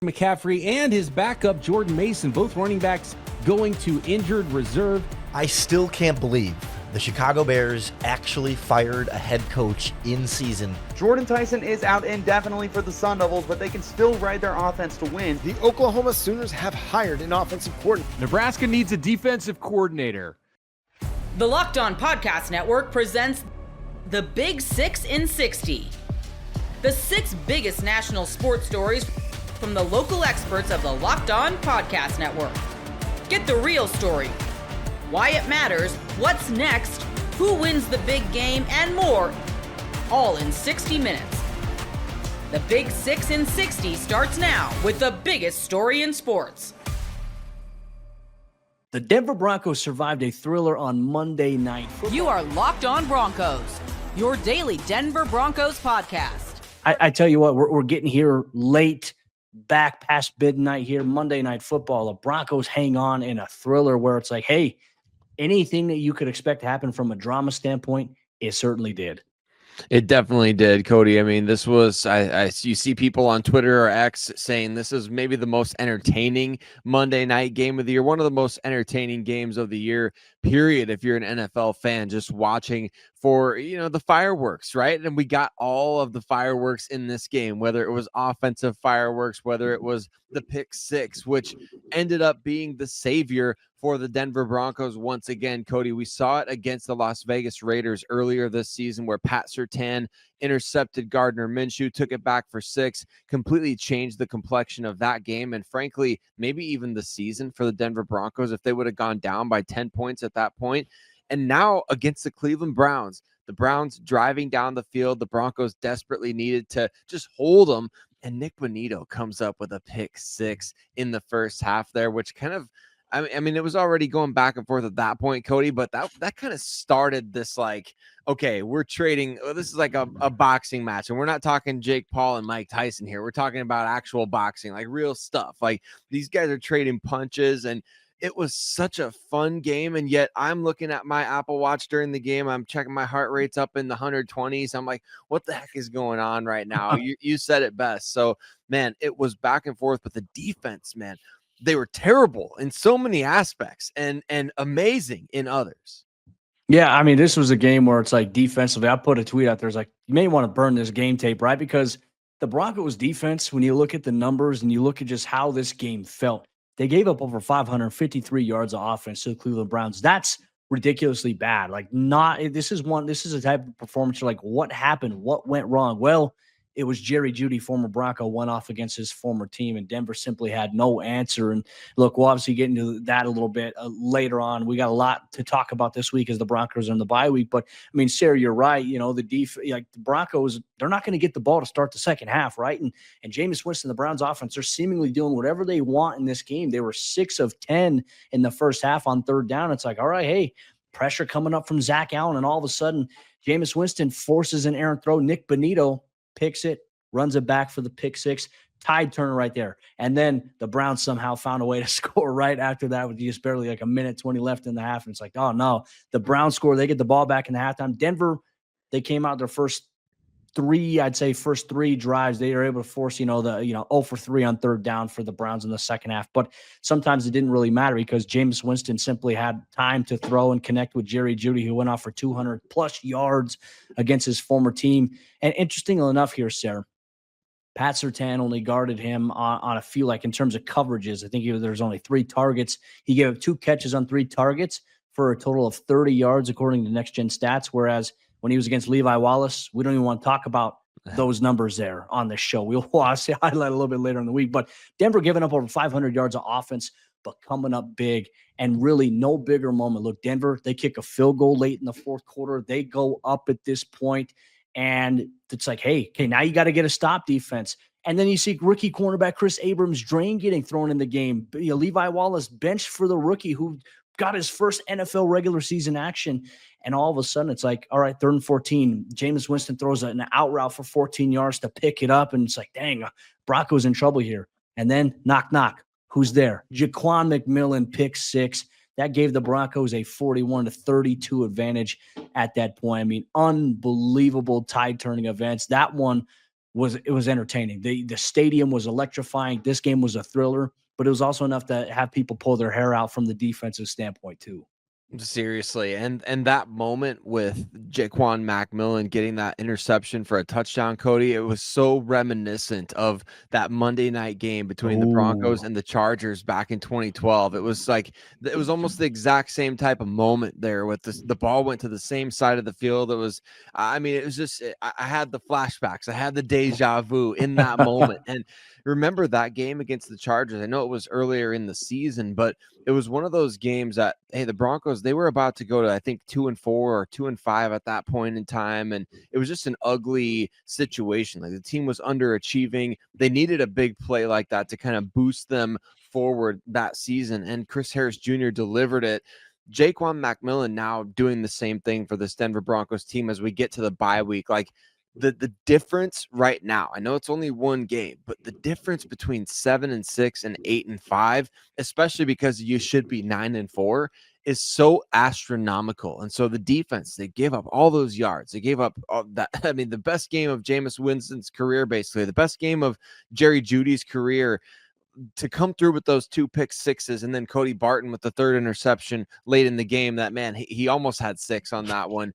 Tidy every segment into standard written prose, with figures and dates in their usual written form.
McCaffrey and his backup Jordan Mason, both running backs going to injured reserve. I still can't believe the Chicago Bears actually fired a head coach in season. Jordan Tyson is out indefinitely for the Sun Devils, but they can still ride their offense to win. The Oklahoma Sooners have hired an offensive coordinator. Nebraska needs a defensive coordinator. The Locked On Podcast Network presents the Big 6 in 60. The 6 biggest national sports stories from the local experts of the Locked On Podcast Network. Get the real story, why it matters, what's next, who wins the big game, and more, all in 60 minutes. The Big 6 in 60 starts now with the biggest story in sports. The Denver Broncos survived a thriller on Monday Night Football. You are Locked On Broncos, your daily Denver Broncos podcast. I tell you what, we're getting here late, back past midnight here, Monday Night Football. The Broncos hang on in a thriller where it's like, hey, anything that you could expect to happen from a drama standpoint, it certainly did. It definitely did, Cody. I mean, this was, you see people on Twitter or X saying this is maybe the most entertaining Monday night game of the year, one of the most entertaining games of the year, period. If you're an NFL fan, just watching for, the fireworks, right? And we got all of the fireworks in this game, whether it was offensive fireworks, whether it was the pick six, which ended up being the savior for the Denver Broncos once again. Cody, we saw it against the Las Vegas Raiders earlier this season where Pat Surtain intercepted Gardner Minshew, took it back for 6, completely changed the complexion of that game. And frankly, maybe even the season for the Denver Broncos if they would have gone down by 10 points at that point. And now against the Cleveland Browns, the Browns driving down the field, the Broncos desperately needed to just hold them. And Nick Bonito comes up with a pick 6 in the first half there, which kind of, I mean, it was already going back and forth at that point, Cody, but that kind of started this like, okay, we're trading. This is like a boxing match, and we're not talking Jake Paul and Mike Tyson here. We're talking about actual boxing, like real stuff. Like these guys are trading punches, and it was such a fun game. And yet I'm looking at my Apple Watch during the game. I'm checking my heart rate's up in the 120s. I'm like, what the heck is going on right now? You said it best. So, man, it was back and forth, but the defense, man, they were terrible in so many aspects and amazing in others. Yeah, I mean, this was a game where it's like defensively, I put a tweet out there. It's like, you may want to burn this game tape, right? Because the Broncos defense, when you look at the numbers and you look at just how this game felt, they gave up over 553 yards of offense to the Cleveland Browns. That's ridiculously bad. Like, this is a type of performance. You're like, what happened? What went wrong? Well, it was Jerry Jeudy, former Bronco, went off against his former team, and Denver simply had no answer. And look, we'll obviously get into that a little bit later on. We got a lot to talk about this week as the Broncos are in the bye week. But, I mean, Sarah, you're right. The Broncos, they're not going to get the ball to start the second half, right? And Jameis Winston, the Browns offense, they're seemingly doing whatever they want in this game. They were 6 of 10 in the first half on third down. It's like, all right, hey, pressure coming up from Zach Allen, and all of a sudden, Jameis Winston forces an errant throw. Nick Bonito picks it, runs it back for the pick 6, tide turner right there. And then the Browns somehow found a way to score right after that with just barely like a minute 20 left in the half. And it's like, oh no, the Browns score. They get the ball back in the halftime. Denver, they came out their first 3 drives. They were able to force, 0 for 3 on third down for the Browns in the second half. But sometimes it didn't really matter because Jameis Winston simply had time to throw and connect with Jerry Jeudy, who went off for 200 plus yards against his former team. And interestingly enough here, Sarah, Pat Surtain only guarded him on a few, like in terms of coverages. I think there's only 3 targets. He gave up 2 catches on 3 targets for a total of 30 yards, according to Next Gen Stats. Whereas when he was against Levi Wallace, we don't even want to talk about those numbers there on this show. We'll highlight a little bit later in the week. But Denver giving up over 500 yards of offense, but coming up big, and really no bigger moment. Look, Denver, they kick a field goal late in the fourth quarter. They go up at this point. And it's like, hey, now you got to get a stop defense. And then you see rookie cornerback Chris Abrams' drain getting thrown in the game. Levi Wallace benched for the rookie who got his first NFL regular season action. And all of a sudden, it's like, all right, 3rd and 14. Jameis Winston throws an out route for 14 yards to pick it up. And it's like, dang, Broncos in trouble here. And then knock, knock. Who's there? Jaquan McMillan, pick 6. That gave the Broncos a 41-32 advantage at that point. I mean, unbelievable tide-turning events. That one, was entertaining. The stadium was electrifying. This game was a thriller, but it was also enough to have people pull their hair out from the defensive standpoint too. Seriously, and that moment with Jaquan McMillan getting that interception for a touchdown, Cody, it was so reminiscent of that Monday night game between the Broncos and the Chargers back in 2012. It was like it was almost the exact same type of moment there with the ball went to the same side of the field. It was, I mean, it was just I had the flashbacks, I had the deja vu in that moment, and remember that game against the Chargers. I know it was earlier in the season, but it was one of those games that, hey, the Broncos, they were about to go to, I think, 2-4 or 2-5 at that point in time. And it was just an ugly situation. Like the team was underachieving. They needed a big play like that to kind of boost them forward that season. And Chris Harris Jr. delivered it. Jaquan McMillan now doing the same thing for this Denver Broncos team as we get to the bye week. Like the difference right now, I know it's only one game, but the difference between 7-6 and 8-5, especially because you should be 9-4, is so astronomical. And so the defense, they gave up all those yards. They gave up all that. I mean, the best game of Jameis Winston's career, basically the best game of Jerry Jeudy's career, to come through with those 2 pick sixes, and then Cody Barton with the 3rd interception late in the game. That man, he almost had 6 on that one.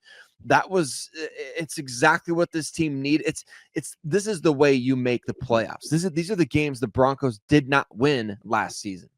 It's exactly what this team needs. This is the way you make the playoffs. These are the games the Broncos did not win last season.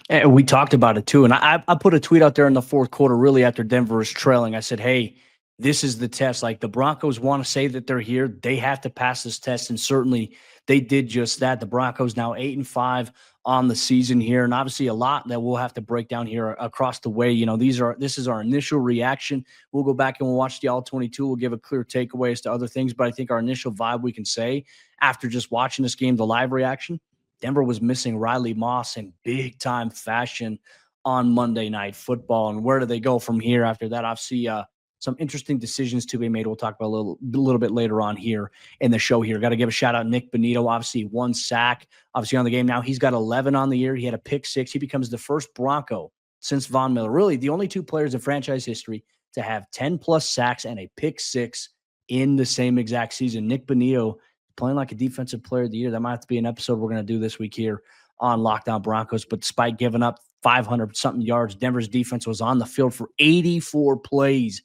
And we talked about it too. And I put a tweet out there in the fourth quarter, really after Denver was trailing. I said, hey, this is the test. Like the Broncos want to say that they're here. They have to pass this test. And certainly they did just that. The Broncos now 8-5 on the season here. And obviously a lot that we'll have to break down here across the way. You know, this is our initial reaction. We'll go back and we'll watch the all 22. We'll give a clear takeaway as to other things. But I think our initial vibe, we can say after just watching this game, the live reaction, Denver was missing Riley Moss in big time fashion on Monday Night Football. And where do they go from here after that? Obviously, some interesting decisions to be made. We'll talk about a little bit later on here in the show here. Got to give a shout out Nick Bonito, obviously 1 sack, obviously on the game now. He's got 11 on the year. He had a pick 6. He becomes the first Bronco since Von Miller. Really, the only 2 players in franchise history to have 10+ sacks and a pick 6 in the same exact season. Nick Bonito playing like a defensive player of the year. That might have to be an episode we're going to do this week here on Locked On Broncos. But despite giving up 500-something yards, Denver's defense was on the field for 84 plays.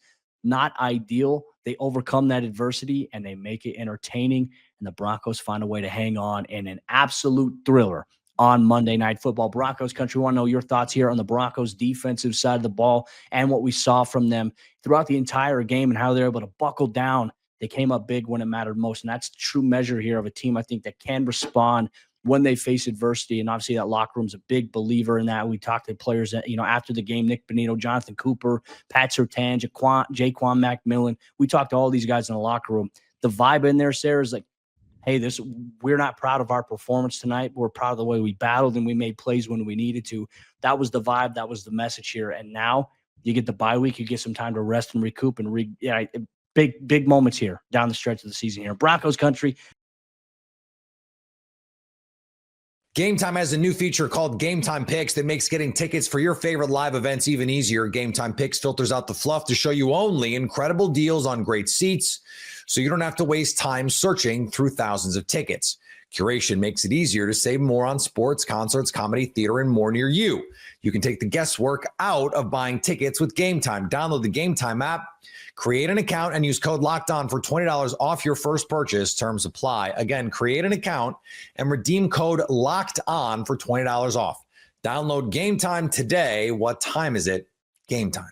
Not ideal. They overcome that adversity and they make it entertaining. And the Broncos find a way to hang on in an absolute thriller on Monday Night Football. Broncos country, want to know your thoughts here on the Broncos defensive side of the ball and what we saw from them throughout the entire game and how they're able to buckle down. They came up big when it mattered most. And that's the true measure here of a team, I think, that can respond when they face adversity. And obviously that locker room's a big believer in that. We talked to players that, after the game, Nick Bonito, Jonathan Cooper, Pat Surtain, Jaquan McMillan. We talked to all these guys in the locker room. The vibe in there, Sarah, is like, hey, we're not proud of our performance tonight. We're proud of the way we battled and we made plays when we needed to. That was the vibe. That was the message here. And now you get the bye week. You get some time to rest and recoup and big moments here down the stretch of the season here. Broncos country. Gametime has a new feature called Gametime Picks that makes getting tickets for your favorite live events even easier. Gametime Picks filters out the fluff to show you only incredible deals on great seats, so you don't have to waste time searching through thousands of tickets. Curation makes it easier to save more on sports, concerts, comedy, theater, and more near you. You can take the guesswork out of buying tickets with Gametime. Download the Gametime app, create an account, and use code LOCKEDON for $20 off your first purchase. Terms apply. Again, create an account and redeem code LOCKEDON for $20 off. Download Gametime today. What time is it? Gametime.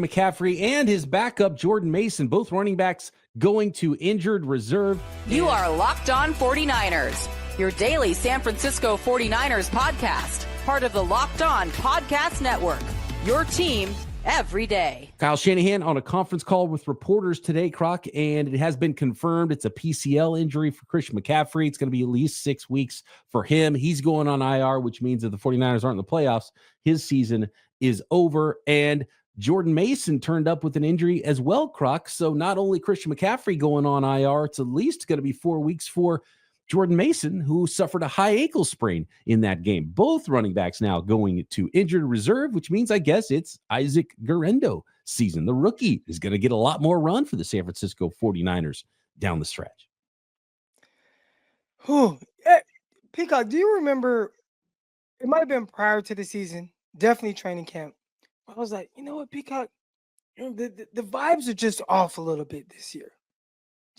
McCaffrey and his backup Jordan Mason, both running backs, going to injured reserve. You are Locked On 49ers, your daily San Francisco 49ers podcast, part of the Locked On Podcast Network, your team every day. Kyle Shanahan on a conference call with reporters today, Croc, and it has been confirmed it's a PCL injury for Christian McCaffrey. It's going to be at least 6 weeks for him. He's going on IR, which means if the 49ers aren't in the playoffs, his season is over. And Jordan Mason turned up with an injury as well, Croc. So not only Christian McCaffrey going on IR, it's at least going to be 4 weeks for Jordan Mason, who suffered a high ankle sprain in that game. Both running backs now going to injured reserve, which means I guess it's Isaac Guerrero season. The rookie is going to get a lot more run for the San Francisco 49ers down the stretch. Peacock, do you remember, it might have been prior to the season, definitely training camp. I was like, you know what, Peacock, the vibes are just off a little bit this year.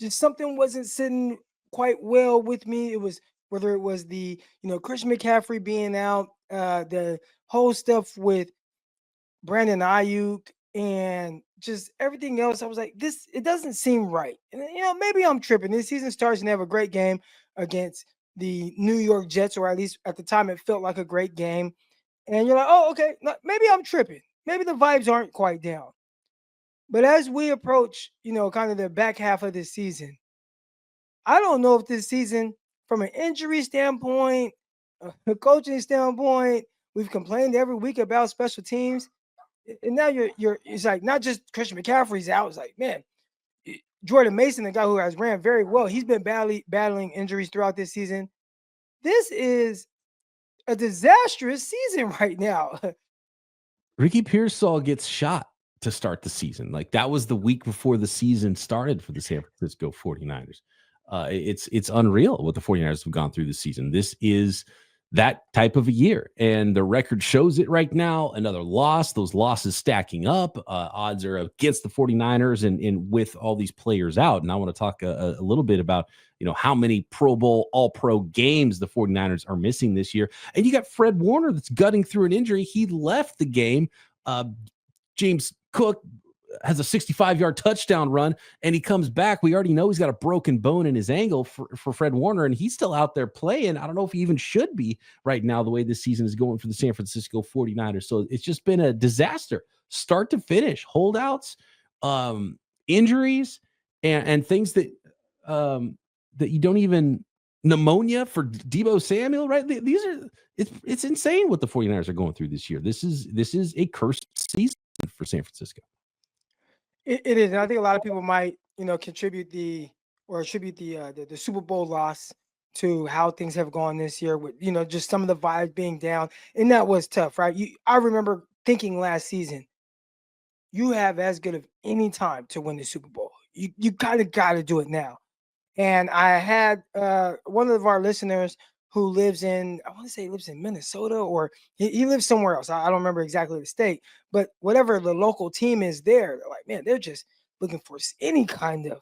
Just something wasn't sitting quite well with me. It was whether it was the, Christian McCaffrey being out, the whole stuff with Brandon Ayuk and just everything else. I was like, it doesn't seem right. And, maybe I'm tripping. This season starts and they have a great game against the New York Jets, or at least at the time it felt like a great game. And you're like, oh, okay, maybe I'm tripping. Maybe the vibes aren't quite down. But as we approach, kind of the back half of this season, I don't know if this season, from an injury standpoint, a coaching standpoint, we've complained every week about special teams. And now it's like not just Christian McCaffrey's out. It's like, man, Jordan Mason, the guy who has ran very well, he's been battling injuries throughout this season. This is a disastrous season right now. Ricky Pearsall gets shot to start the season. Like, that was the week before the season started for the San Francisco 49ers. It's unreal what the 49ers have gone through this season. This is that type of a year, and the record shows it right now. Another loss, those losses stacking up. Odds are against the 49ers and with all these players out. And I want to talk a little bit about, how many Pro Bowl, all-pro games the 49ers are missing this year. And you got Fred Warner that's gutting through an injury. He left the game. James Cook has a 65-yard touchdown run, and he comes back. We already know he's got a broken bone in his ankle for Fred Warner, and he's still out there playing. I don't know if he even should be right now, the way this season is going for the San Francisco 49ers. So it's just been a disaster, start to finish. Holdouts, injuries, and things that you don't even – pneumonia for Deebo Samuel, right? These are – it's insane what the 49ers are going through this year. This is a cursed season for San Francisco. It is. And I think a lot of people might, attribute the Super Bowl loss to how things have gone this year with, just some of the vibes being down. And that was tough, right? I remember thinking last season, you have as good of any time to win the Super Bowl. You got to do it now. And I had one of our listeners who lives in Minnesota, or he lives somewhere else. I don't remember exactly the state, but whatever the local team is there, they're like, man, they're just looking for any kind of,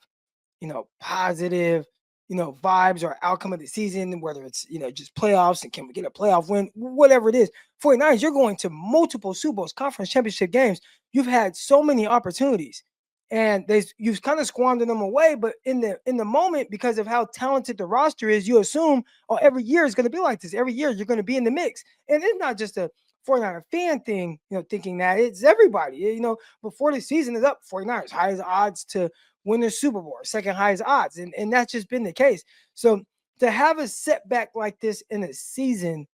positive, vibes or outcome of the season, whether it's, just playoffs and can we get a playoff win, whatever it is. 49ers, you're going to multiple Super Bowls, conference championship games. You've had so many opportunities. And you've kind of squandered them away, but in the moment, because of how talented the roster is, you assume, every year is going to be like this. Every year you're going to be in the mix. And it's not just a 49er fan thing, thinking that. It's everybody. Before the season is up, 49ers highest odds to win the Super Bowl, second highest odds. And that's just been the case. So to have a setback like this in a season,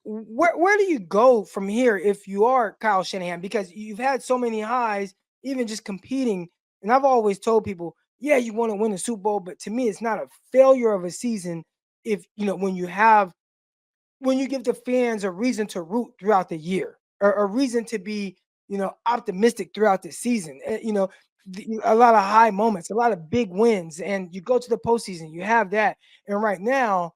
where do you go from here if you are Kyle Shanahan? Because you've had so many highs, even just competing. And I've always told people, yeah, you want to win the Super Bowl, but to me, it's not a failure of a season if, when you give the fans a reason to root throughout the year, or a reason to be, optimistic throughout the season. A lot of high moments, a lot of big wins, and you go to the postseason, you have that. And right now,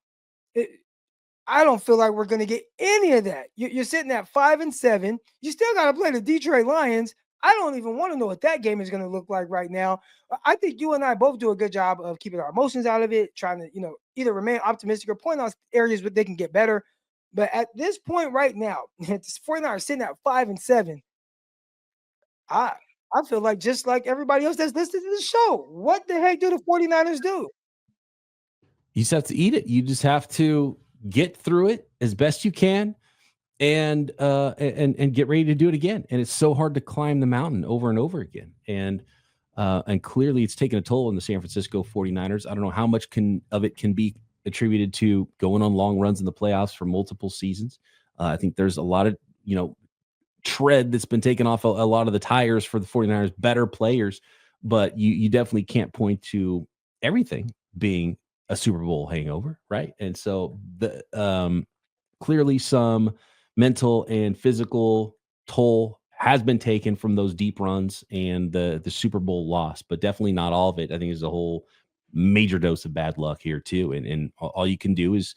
I don't feel like we're going to get any of that. You're sitting at 5-7. You still got to play the Detroit Lions. I don't even want to know what that game is going to look like right now. I think you and I both do a good job of keeping our emotions out of it, trying to, either remain optimistic or point out areas where they can get better. But at this point right now, the 49ers are sitting at 5-7. I feel like, just like everybody else that's listening to the show, what the heck do the 49ers do? You just have to eat it. You just have to get through it as best you can. And get ready to do it again. And it's so hard to climb the mountain over and over again. And clearly it's taken a toll on the San Francisco 49ers. I don't know how much of it can be attributed to going on long runs in the playoffs for multiple seasons. I think there's a lot of, tread that's been taken off a lot of the tires for the 49ers, better players, but you definitely can't point to everything being a Super Bowl hangover, right? And so clearly some mental and physical toll has been taken from those deep runs and the Super Bowl loss, but definitely not all of it. I think there's a whole major dose of bad luck here too. And all you can do is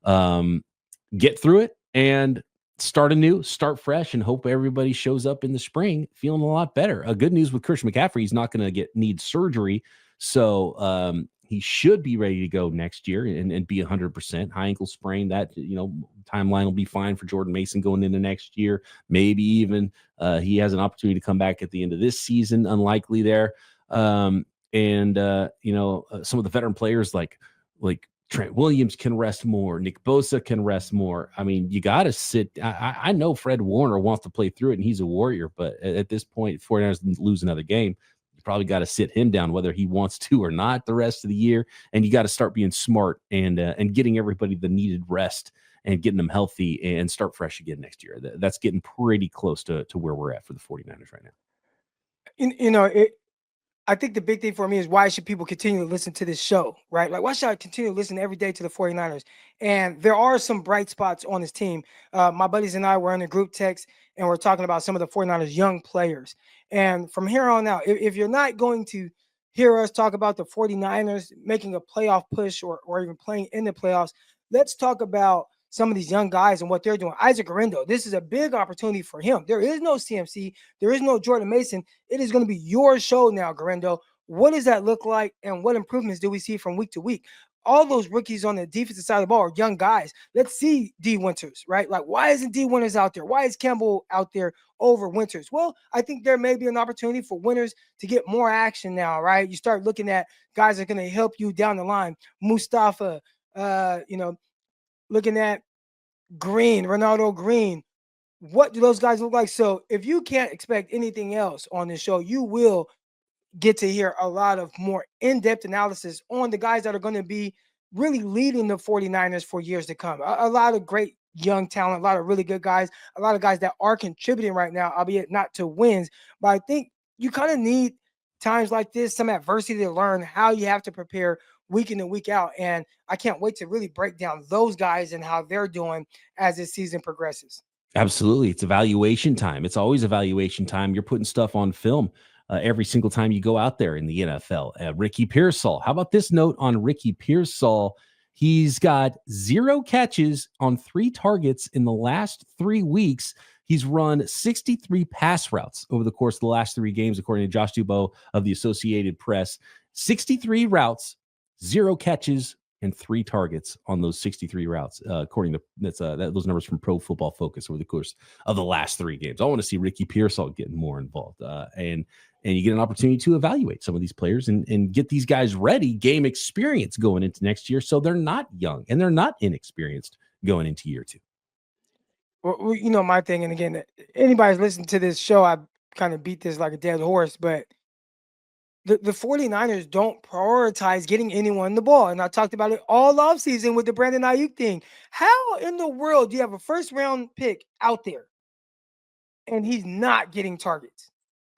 get through it and start anew, start fresh, and hope everybody shows up in the spring feeling a lot better. Good news with Christian McCaffrey, he's not going to need surgery. So he should be ready to go next year and be 100%. High ankle sprain, that, timeline will be fine for Jordan Mason going into next year. Maybe even he has an opportunity to come back at the end of this season. Unlikely there. Some of the veteran players like Trent Williams can rest more. Nick Bosa can rest more. I mean, you got to sit. I know Fred Warner wants to play through it, and he's a warrior. But at this point, 49ers lose another game, you probably got to sit him down, whether he wants to or not, the rest of the year. And you got to start being smart and getting everybody the needed rest and getting them healthy and start fresh again next year. That's getting pretty close to where we're at for the 49ers right now. I think the big thing for me is, why should people continue to listen to this show, right? Like, why should I continue to listen every day to the 49ers? And there are some bright spots on this team. My buddies and I were in a group text, and we're talking about some of the 49ers young players. And from here on out, if you're not going to hear us talk about the 49ers making a playoff push or even playing in the playoffs, let's talk about some of these young guys and what they're doing. Isaac Guerendo, this is a big opportunity for him. There is no CMC. There is no Jordan Mason. It is going to be your show now, Guerendo. What does that look like, and what improvements do we see from week to week? All those rookies on the defensive side of the ball are young guys. Let's see D. Winters, right? Like, why isn't D. Winters out there? Why is Campbell out there over Winters? Well, I think there may be an opportunity for Winters to get more action now, right? You start looking at guys that are going to help you down the line. Mustafa, looking at Green, Ronaldo Green. What do those guys look like? So if you can't expect anything else on this show, you will get to hear a lot of more in-depth analysis on the guys that are going to be really leading the 49ers for years to come. A lot of great young talent, a lot of really good guys, a lot of guys that are contributing right now, albeit not to wins. But I think you kind of need times like this, some adversity, to learn how you have to prepare week in and week out. And I can't wait to really break down those guys and how they're doing as this season progresses. Absolutely. It's evaluation time. It's always evaluation time. You're putting stuff on film every single time you go out there in the NFL. Ricky Pearsall. How about this note on Ricky Pearsall? He's got 0 catches on 3 targets in the last 3 weeks. He's run 63 pass routes over the course of the last 3 games, according to Josh Dubow of the Associated Press. 63 routes, 0 catches, and 3 targets on those 63 routes, according to those numbers from Pro Football Focus over the course of the last 3 games. I want to see Ricky Pearsall getting more involved, and you get an opportunity to evaluate some of these players and get these guys ready, game experience going into next year, so they're not young and they're not inexperienced going into year 2. Well, my thing, and again, anybody's listening to this show, I kind of beat this like a dead horse, but the 49ers don't prioritize getting anyone the ball. And I talked about it all offseason with the Brandon Ayuk thing. How in the world do you have a first-round pick out there and he's not getting targets?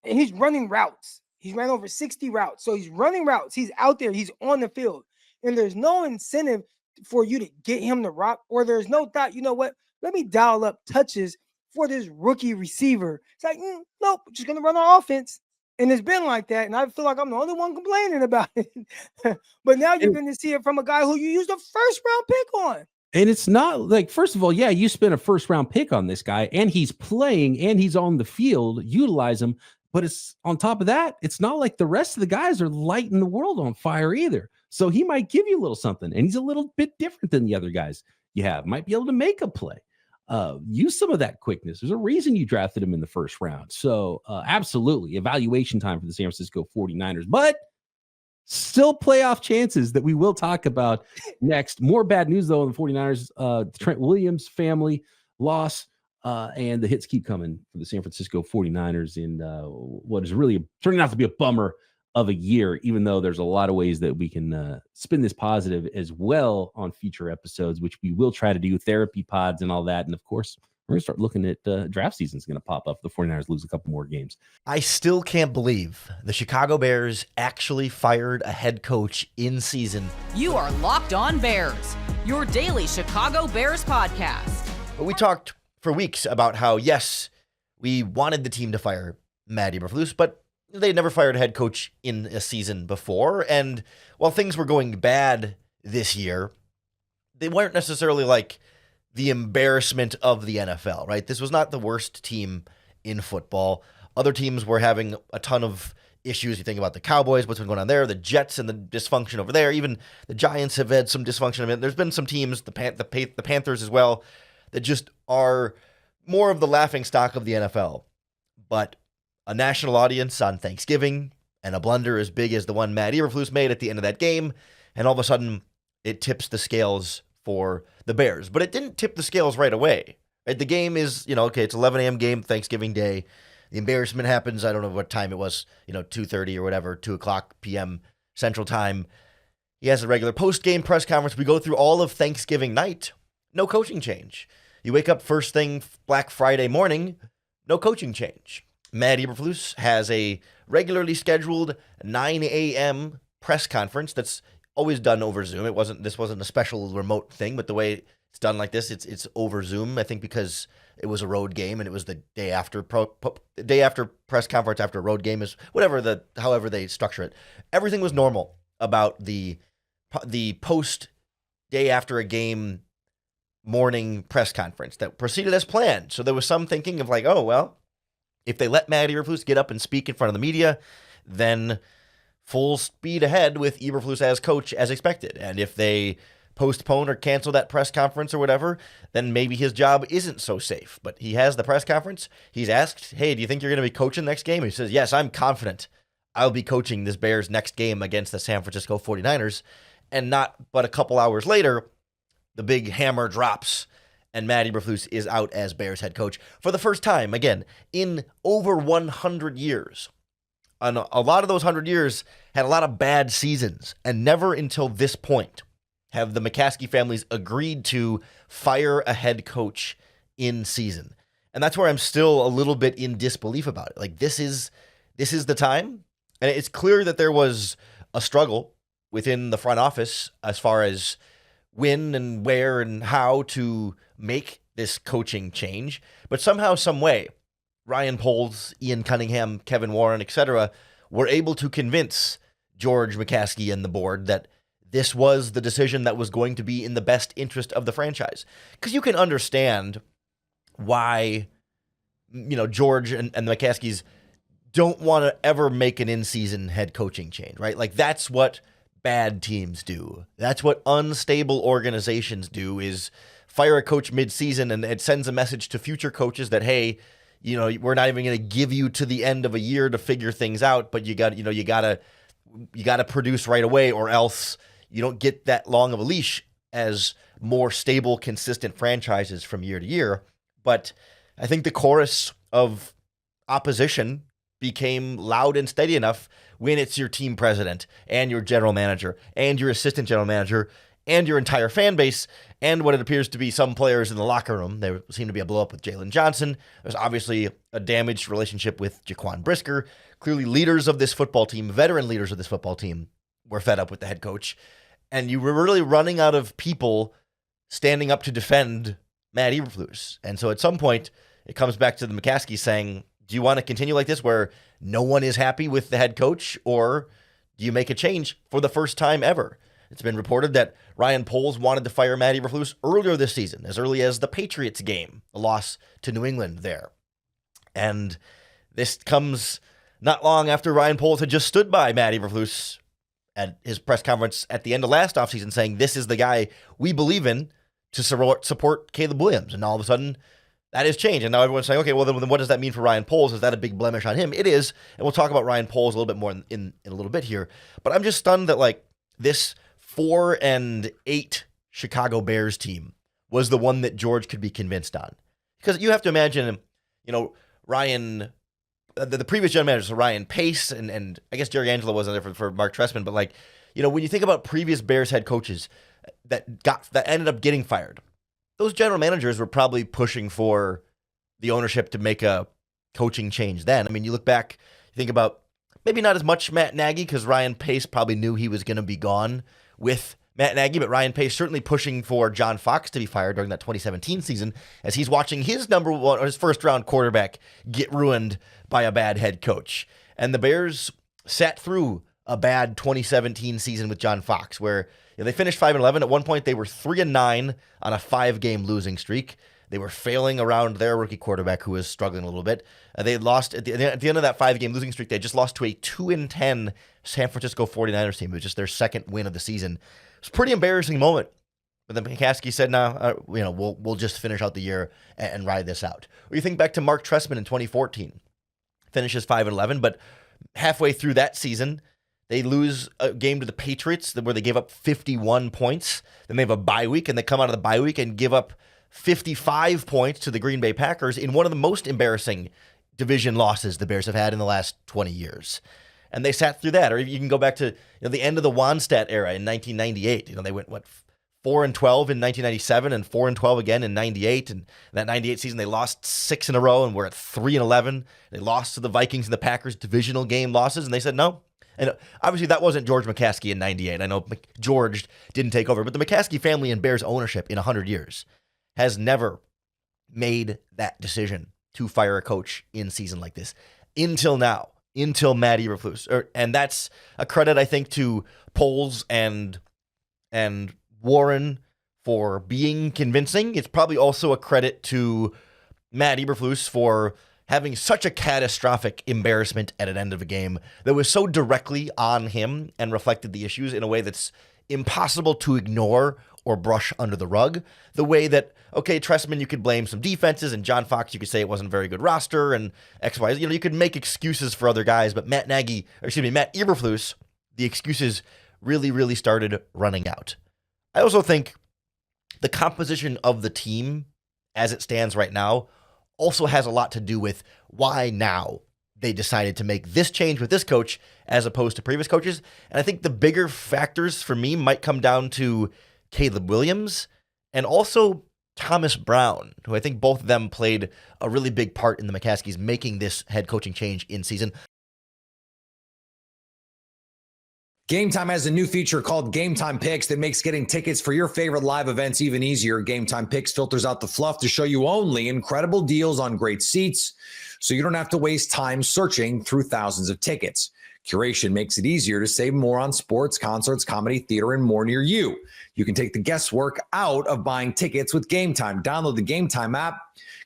And he's running routes. He's ran over 60 routes. So he's running routes. He's out there. He's on the field. And there's no incentive for you to get him the rock, or there's no thought, you know what? Let me dial up touches for this rookie receiver. It's like, nope, just going to run our offense. And it's been like that, and I feel like I'm the only one complaining about it. But now you're going to see it from a guy who you used a first-round pick on. And it's not like, first of all, yeah, you spent a first-round pick on this guy, and he's playing, and he's on the field. Utilize him. But it's on top of that, it's not like the rest of the guys are lighting the world on fire either. So he might give you a little something, and he's a little bit different than the other guys you have. Might be able to make a play. Use some of that quickness. There's a reason you drafted him in the first round. So absolutely, evaluation time for the San Francisco 49ers, but still playoff chances that we will talk about next. More bad news, though, on the 49ers. Trent Williams family loss, and the hits keep coming for the San Francisco 49ers in what is really turning out to be a bummer of a year, even though there's a lot of ways that we can spin this positive as well on future episodes, which we will try to do, therapy pods and all that. And of course, we're going to start looking at draft season's going to pop up. The 49ers lose a couple more games. I still can't believe the Chicago Bears actually fired a head coach in season. You are Locked On Bears, your daily Chicago Bears podcast. But we talked for weeks about how, yes, we wanted the team to fire Matt Eberflus, but they never fired a head coach in a season before. And while things were going bad this year, they weren't necessarily like the embarrassment of the NFL, right? This was not the worst team in football. Other teams were having a ton of issues. You think about the Cowboys, what's been going on there, the Jets and the dysfunction over there. Even the Giants have had some dysfunction. I mean, there's been some teams, the Panthers as well, that just are more of the laughingstock of the NFL. But a national audience on Thanksgiving and a blunder as big as the one Matt Eberflus made at the end of that game, and all of a sudden it tips the scales for the Bears. But it didn't tip the scales right away. Right? The game is, okay, it's 11 a.m. game, Thanksgiving Day. The embarrassment happens, I don't know what time it was, 2:30 or whatever, 2 o'clock p.m. Central Time. He has a regular post-game press conference. We go through all of Thanksgiving night. No coaching change. You wake up first thing Black Friday morning, no coaching change. Matt Eberflus has a regularly scheduled 9 a.m. press conference that's always done over Zoom. This wasn't a special remote thing, but the way it's done like this, it's over Zoom. I think because it was a road game and it was the day after press conference after a road game is however they structure it. Everything was normal about the post day after a game morning press conference that proceeded as planned. So there was some thinking of like, oh, well, if they let Matt Eberflus get up and speak in front of the media, then full speed ahead with Eberflus as coach as expected. And if they postpone or cancel that press conference or whatever, then maybe his job isn't so safe. But he has the press conference. He's asked, hey, do you think you're going to be coaching next game? He says, yes, I'm confident I'll be coaching this Bears next game against the San Francisco 49ers. And not but a couple hours later, the big hammer drops and Matt Eberflus is out as Bears head coach for the first time, again, in over 100 years. And a lot of those 100 years had a lot of bad seasons, and never until this point have the McCaskey families agreed to fire a head coach in season. And that's where I'm still a little bit in disbelief about it. Like, this is the time. And it's clear that there was a struggle within the front office as far as when and where and how to make this coaching change. But somehow, some way, Ryan Poles, Ian Cunningham, Kevin Warren, etc., were able to convince George McCaskey and the board that this was the decision that was going to be in the best interest of the franchise. Because you can understand why, George and the McCaskeys don't want to ever make an in-season head coaching change, right? Like, that's what bad teams do. That's what unstable organizations do, is fire a coach mid-season, and it sends a message to future coaches that, hey, we're not even going to give you to the end of a year to figure things out, but you got to produce right away, or else you don't get that long of a leash as more stable, consistent franchises from year to year. But I think the chorus of opposition became loud and steady enough when it's your team president and your general manager and your assistant general manager and your entire fan base and what it appears to be some players in the locker room. There seemed to be a blow up with Jalen Johnson. There's obviously a damaged relationship with Jaquan Brisker. Clearly leaders of this football team, veteran leaders of this football team, were fed up with the head coach. And you were really running out of people standing up to defend Matt Eberflus. And so at some point, it comes back to the McCaskey saying, do you want to continue like this where no one is happy with the head coach, or do you make a change for the first time ever? It's been reported that Ryan Poles wanted to fire Matt Eberflus earlier this season, as early as the Patriots game, a loss to New England there. And this comes not long after Ryan Poles had just stood by Matt Eberflus at his press conference at the end of last offseason saying, this is the guy we believe in to support Caleb Williams. And all of a sudden, that has changed. And now everyone's saying, okay, well, then what does that mean for Ryan Poles? Is that a big blemish on him? It is. And we'll talk about Ryan Poles a little bit more in a little bit here. But I'm just stunned that, like, this 4-8 Chicago Bears team was the one that George could be convinced on. Because you have to imagine, Ryan, the previous general manager, so Ryan Pace, and I guess Jerry Angelo wasn't there for Mark Trestman, but when you think about previous Bears head coaches that ended up getting fired, those general managers were probably pushing for the ownership to make a coaching change then. I mean, you look back, you think about maybe not as much Matt Nagy, because Ryan Pace probably knew he was going to be gone with Matt Nagy, but Ryan Pace certainly pushing for John Fox to be fired during that 2017 season as he's watching his his first round quarterback get ruined by a bad head coach. And the Bears sat through a bad 2017 season with John Fox, where they finished 5-11. At one point, they were 3-9 on a 5-game losing streak. They were failing around their rookie quarterback, who was struggling a little bit. They lost at the end of that 5-game losing streak. They just lost to a 2-10 San Francisco 49ers team. It was just their second win of the season. It was a pretty embarrassing moment. But then McCaskey said, "No, we'll just finish out the year and ride this out." Or you think back to Mark Trestman in 2014, finishes 5-11, but halfway through that season, they lose a game to the Patriots where they gave up 51 points. Then they have a bye week, and they come out of the bye week and give up 55 points to the Green Bay Packers in one of the most embarrassing division losses the Bears have had in the last 20 years. And they sat through that. Or you can go back to the end of the Wannstedt era in 1998. They went, 4-12 in 1997 and 4-12 again in 98. And that 98 season, they lost 6 in a row and were at 3-11. They lost to the Vikings and the Packers divisional game losses. And they said no. And obviously that wasn't George McCaskey in 98. I know George didn't take over, but the McCaskey family and Bears ownership in 100 years has never made that decision to fire a coach in season like this until now, until Matt Eberflus. And that's a credit, I think, to Poles and Warren for being convincing. It's probably also a credit to Matt Eberflus for having such a catastrophic embarrassment at an end of a game that was so directly on him and reflected the issues in a way that's impossible to ignore or brush under the rug. The way that, okay, Trestman, you could blame some defenses, and John Fox, you could say it wasn't a very good roster, and X, Y, you could make excuses for other guys, but Matt Eberflus, the excuses really, really started running out. I also think the composition of the team as it stands right now also has a lot to do with why now they decided to make this change with this coach as opposed to previous coaches. And I think the bigger factors for me might come down to Caleb Williams and also Thomas Brown, who I think both of them played a really big part in the McCaskies making this head coaching change in season. Gametime has a new feature called Gametime Picks that makes getting tickets for your favorite live events even easier. Gametime Picks filters out the fluff to show you only incredible deals on great seats, so you don't have to waste time searching through thousands of tickets. Curation makes it easier to save more on sports, concerts, comedy, theater, and more near you. You can take the guesswork out of buying tickets with Gametime. Download the Gametime app,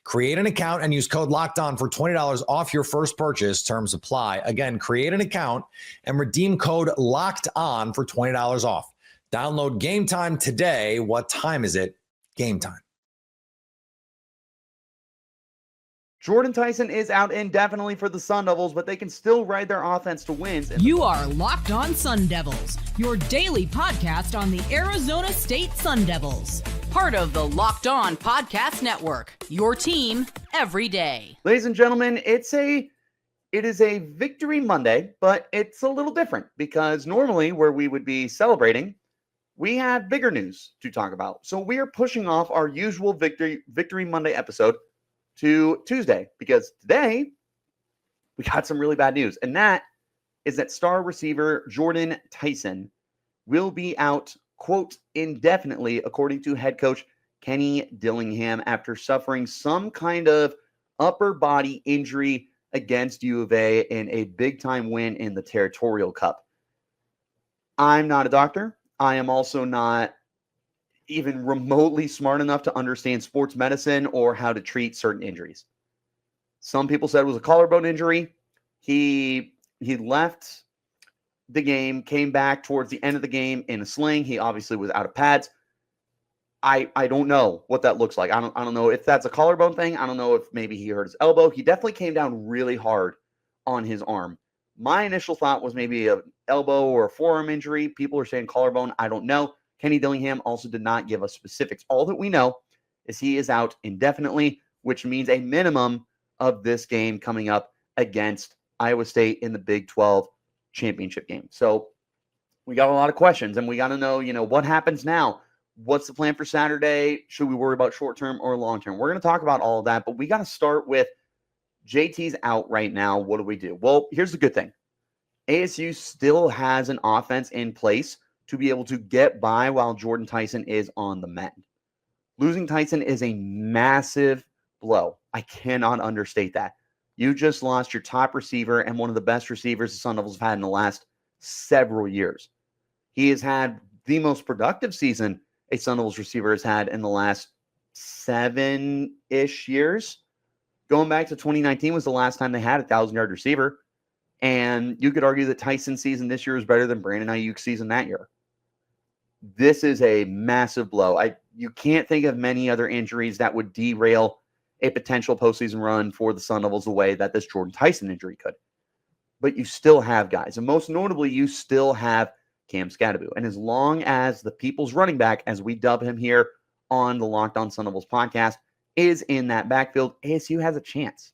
create an account, and use code LOCKEDON for $20 off your first purchase. Terms apply. Again, create an account and redeem code LOCKEDON for $20 off. Download Gametime today. What time is it? Gametime. Jordan Tyson is out indefinitely for the Sun Devils, but they can still ride their offense to wins. You are Locked On Sun Devils, your daily podcast on the Arizona State Sun Devils. Part of the Locked On Podcast Network, your team every day. Ladies and gentlemen, it is a Victory Monday, but it's a little different because normally where we would be celebrating, we have bigger news to talk about. So we are pushing off our usual Victory Monday episode to Tuesday, because today we got some really bad news. And that is that star receiver Jordan Tyson will be out, quote, indefinitely, according to head coach Kenny Dillingham, after suffering some kind of upper body injury against U of A in a big time win in the Territorial Cup. I'm not a doctor. I am also not even remotely smart enough to understand sports medicine or how to treat certain injuries. Some people said it was a collarbone injury. He left the game, came back towards the end of the game in a sling. He obviously was out of pads. I don't know what that looks like. I don't know if that's a collarbone thing. I don't know if maybe he hurt his elbow. He definitely came down really hard on his arm. My initial thought was maybe an elbow or a forearm injury. People are saying collarbone. I don't know. Kenny Dillingham also did not give us specifics. All that we know is he is out indefinitely, which means a minimum of this game coming up against Iowa State in the Big 12 championship game. So we got a lot of questions, and we got to know, what happens now? What's the plan for Saturday? Should we worry about short-term or long-term? We're going to talk about all of that, but we got to start with JT's out right now. What do we do? Well, here's the good thing. ASU still has an offense in place to be able to get by while Jordan Tyson is on the mend. Losing Tyson is a massive blow. I cannot understate that. You just lost your top receiver and one of the best receivers the Sun Devils have had in the last several years. He has had the most productive season a Sun Devils receiver has had in the last 7-ish years. Going back to 2019 was the last time they had a 1,000-yard receiver. And you could argue that Tyson's season this year is better than Brandon Ayuk's season that year. This is a massive blow. You can't think of many other injuries that would derail a potential postseason run for the Sun Devils the way that this Jordan Tyson injury could. But you still have guys. And most notably, you still have Cam Scadaboo. And as long as the people's running back, as we dub him here on the Locked On Sun Devils podcast, is in that backfield, ASU has a chance.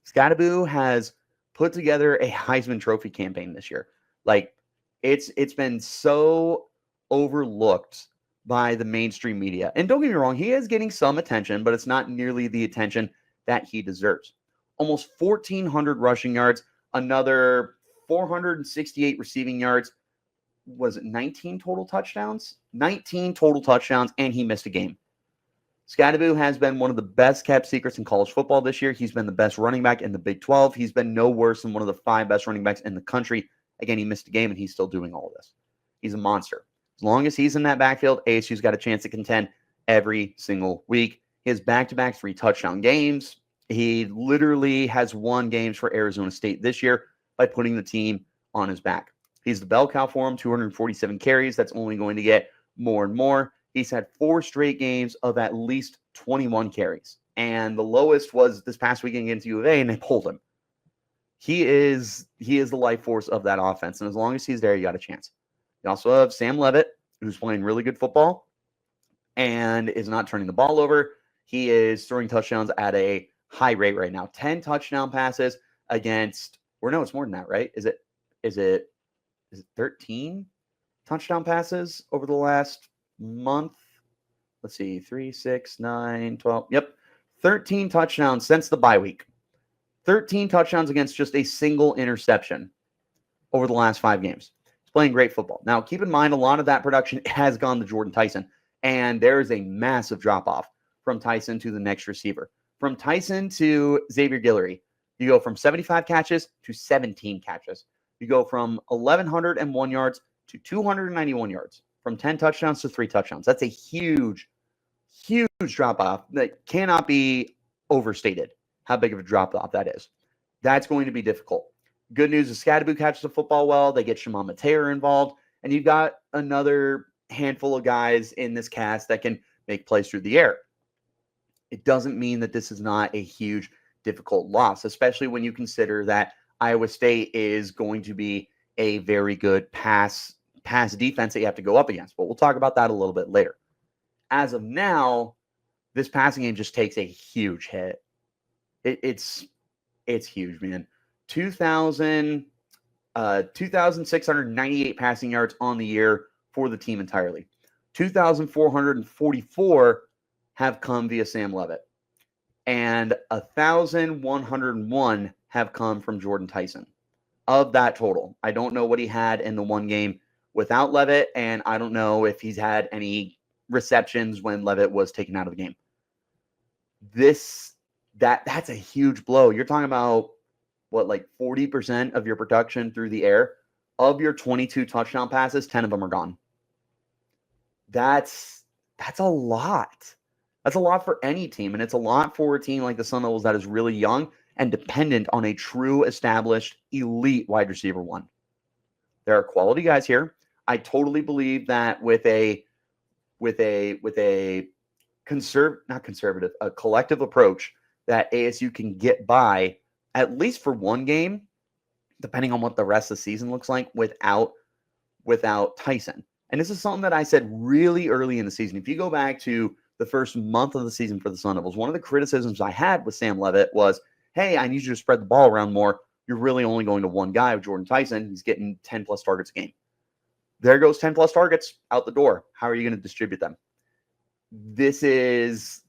Scadaboo has put together a Heisman Trophy campaign this year. Like, it's been so overlooked by the mainstream media. And don't get me wrong, he is getting some attention, but it's not nearly the attention that he deserves. Almost 1,400 rushing yards, another 468 receiving yards. Was it 19 total touchdowns? 19 total touchdowns, and he missed a game. Scadaboo has been one of the best kept secrets in college football this year. He's been the best running back in the Big 12. He's been no worse than one of the 5 best running backs in the country. Again, he missed a game, and he's still doing all of this. He's a monster. As long as he's in that backfield, ASU's got a chance to contend every single week. He has back-to-back 3-touchdown games. He literally has won games for Arizona State this year by putting the team on his back. He's the bell cow for him, 247 carries. That's only going to get more and more. He's had 4 straight games of at least 21 carries. And the lowest was this past weekend against U of A, and they pulled him. He is the life force of that offense. And as long as he's there, you got a chance. You also have Sam Levitt, who's playing really good football and is not turning the ball over. He is throwing touchdowns at a high rate right now. 10 touchdown passes against, or no, it's more than that, right? Is it 13 touchdown passes over the last month? Let's see, 3, 6, 9, 12. Yep. 13 touchdowns since the bye week. 13 touchdowns against just a single interception over the last 5 games. He's playing great football. Now, keep in mind, a lot of that production has gone to Jordan Tyson, and there is a massive drop-off from Tyson to the next receiver. From Tyson to Xavier Guillory, you go from 75 catches to 17 catches. You go from 1,101 yards to 291 yards. From 10 touchdowns to 3 touchdowns. That's a huge, huge drop-off that cannot be overstated how big of a drop-off that is. That's going to be difficult. Good news is Scadaboo catches the football well. They get Shimon Mateer involved. And you've got another handful of guys in this cast that can make plays through the air. It doesn't mean that this is not a huge, difficult loss, especially when you consider that Iowa State is going to be a very good pass defense that you have to go up against. But we'll talk about that a little bit later. As of now, this passing game just takes a huge hit. It's huge, man. 2,698 passing yards on the year for the team entirely. 2,444 have come via Sam Levitt. And 1,101 have come from Jordan Tyson. Of that total, I don't know what he had in the one game without Levitt, and I don't know if he's had any receptions when Levitt was taken out of the game. That's a huge blow. You're talking about what, like 40% of your production through the air. Of your 22 touchdown passes, 10 of them are gone. That's a lot. That's a lot for any team, and it's a lot for a team like the Sun Devils that is really young and dependent on a true established elite wide receiver one. There are quality guys here. I totally believe that with a collective approach that ASU can get by at least for one game, depending on what the rest of the season looks like without Tyson. And this is something that I said really early in the season. If you go back to the first month of the season for the Sun Devils, one of the criticisms I had with Sam Levitt was, hey, I need you to spread the ball around more. You're really only going to one guy with Jordan Tyson. He's getting 10-plus targets a game. There goes 10 plus targets out the door. How are you going to distribute them? This is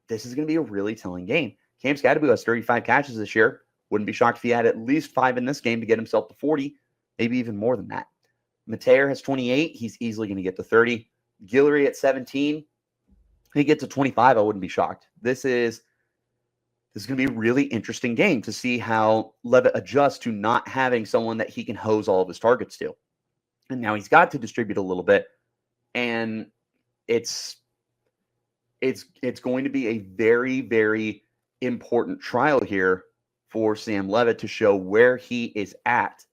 going to be a really telling game. Cam Scadaboo has 35 catches this year. Wouldn't be shocked if he had at least 5 in this game to get himself to 40, maybe even more than that. Mateer has 28. He's easily going to get to 30. Guillory at 17. He gets to 25. I wouldn't be shocked. This is going to be a really interesting game to see how Levitt adjusts to not having someone that he can hose all of his targets to. And now he's got to distribute a little bit. And it's going to be a very, very important trial here for Sam Levitt to show where he is at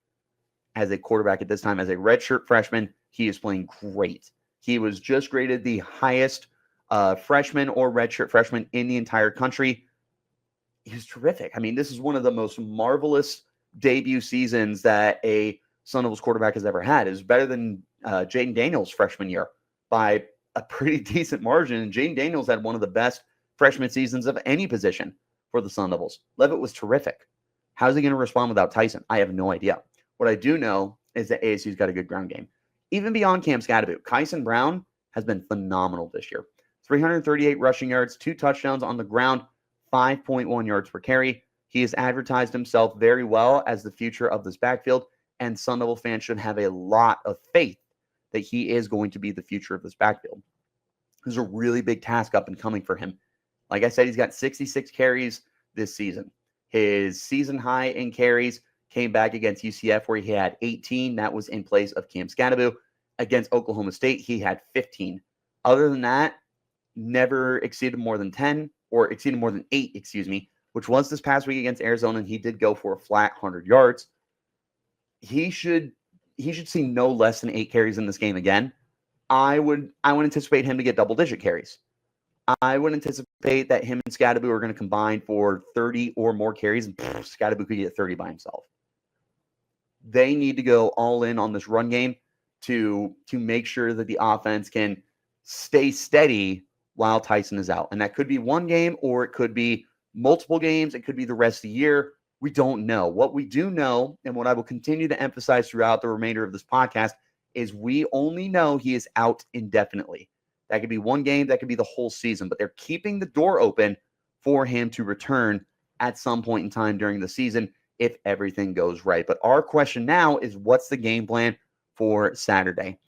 as a quarterback at this time. As a redshirt freshman, he is playing great. He was just graded the highest freshman or redshirt freshman in the entire country. He's terrific. I mean, this is one of the most marvelous debut seasons that a Sun Devils quarterback has ever had. It was better than Jaden Daniels' freshman year by a pretty decent margin. And Jaden Daniels had one of the best freshman seasons of any position for the Sun Devils. Levitt was terrific. How's he going to respond without Tyson? I have no idea. What I do know is that ASU's got a good ground game. Even beyond Cam Scadaboo, Kyson Brown has been phenomenal this year. 338 rushing yards, 2 touchdowns on the ground, 5.1 yards per carry. He has advertised himself very well as the future of this backfield, and Sun Devil fans should have a lot of faith that he is going to be the future of this backfield. There's a really big task up and coming for him. Like I said, he's got 66 carries this season. His season high in carries came back against UCF where he had 18. That was in place of Cam Scadaboo. Against Oklahoma State, he had 15. Other than that, never exceeded more than 10 or exceeded more than 8, which was this past week against Arizona, and he did go for a flat 100 yards. He should see no less than 8 carries in this game again. I would anticipate him to get double-digit carries. I would anticipate that him and Scadaboo are going to combine for 30 or more carries, and Scadaboo could get 30 by himself. They need to go all in on this run game to make sure that the offense can stay steady while Tyson is out. And that could be one game, or it could be multiple games. It could be the rest of the year. We don't know. What we do know, and what I will continue to emphasize throughout the remainder of this podcast, is we only know he is out indefinitely. That could be one game, that could be the whole season, but they're keeping the door open for him to return at some point in time during the season if everything goes right. But our question now is, what's the game plan for Saturday?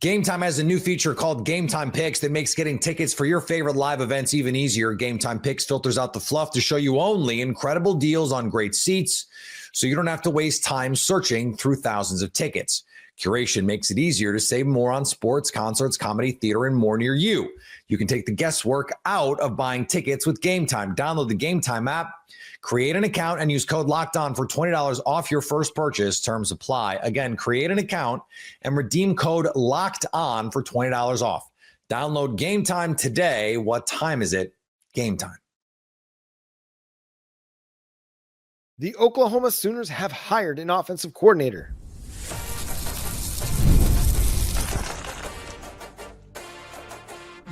Gametime has a new feature called Gametime Picks that makes getting tickets for your favorite live events even easier. Gametime Picks filters out the fluff to show you only incredible deals on great seats, so you don't have to waste time searching through thousands of tickets. Curation makes it easier to save more on sports, concerts, comedy, theater, and more near you. You can take the guesswork out of buying tickets with Gametime. Download the Gametime app, create an account, and use code LOCKEDON for $20 off your first purchase. Terms apply. Again, create an account and redeem code LOCKEDON for $20 off. Download Gametime today. What time is it? Gametime. The Oklahoma Sooners have hired an offensive coordinator.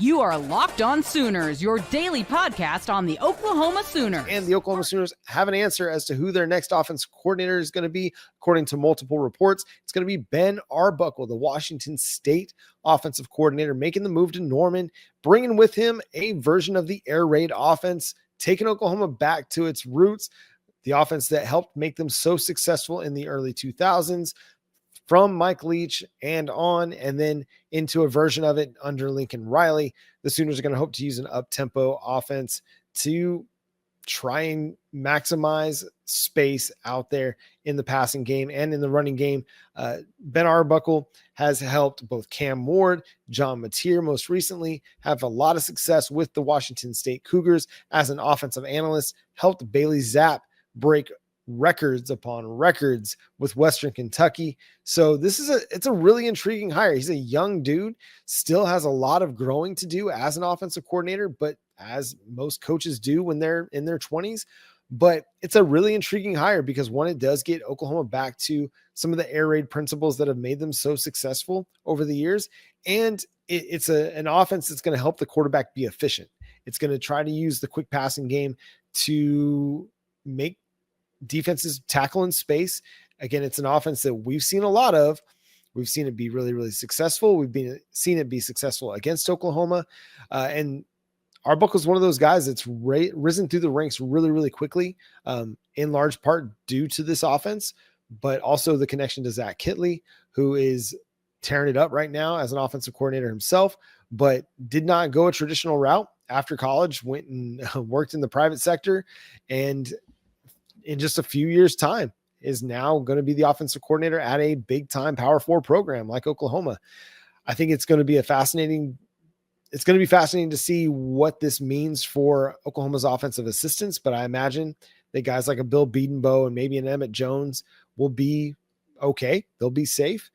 You are Locked On Sooners, your daily podcast on the Oklahoma Sooners. And the Oklahoma Sooners have an answer as to who their next offensive coordinator is going to be. According to multiple reports, it's going to be Ben Arbuckle, the Washington State offensive coordinator, making the move to Norman, bringing with him a version of the air raid offense, taking Oklahoma back to its roots, the offense that helped make them so successful in the early 2000s. From Mike Leach and on, and then into a version of it under Lincoln Riley. The Sooners are going to hope to use an up-tempo offense to try and maximize space out there in the passing game and in the running game. Ben Arbuckle has helped both Cam Ward, John Mateer most recently have a lot of success with the Washington State Cougars as an offensive analyst, helped Bailey Zapp break records upon records with Western Kentucky. So it's a really intriguing hire. He's a young dude, still has a lot of growing to do as an offensive coordinator, but as most coaches do when they're in their 20s. But it's a really intriguing hire because, one, it does get Oklahoma back to some of the air raid principles that have made them so successful over the years. And it's an offense that's going to help the quarterback be efficient. It's going to try to use the quick passing game to make defenses tackle in space again, it's an offense that we've seen a lot of. We've seen it be really, really successful. Seen it be successful against Oklahoma. And Arbuckle's one of those guys that's risen through the ranks really, really quickly, in large part due to this offense, but also the connection to Zach Kitley, who is tearing it up right now as an offensive coordinator himself, but did not go a traditional route after college, went and worked in the private sector, and in just a few years' time is now going to be the offensive coordinator at a big time Power 4 program like Oklahoma. I think it's going to be fascinating to see what this means for Oklahoma's offensive assistants, but I imagine that guys like a Bill Bedenbaugh and maybe an Emmett Jones will be okay. They'll be safe.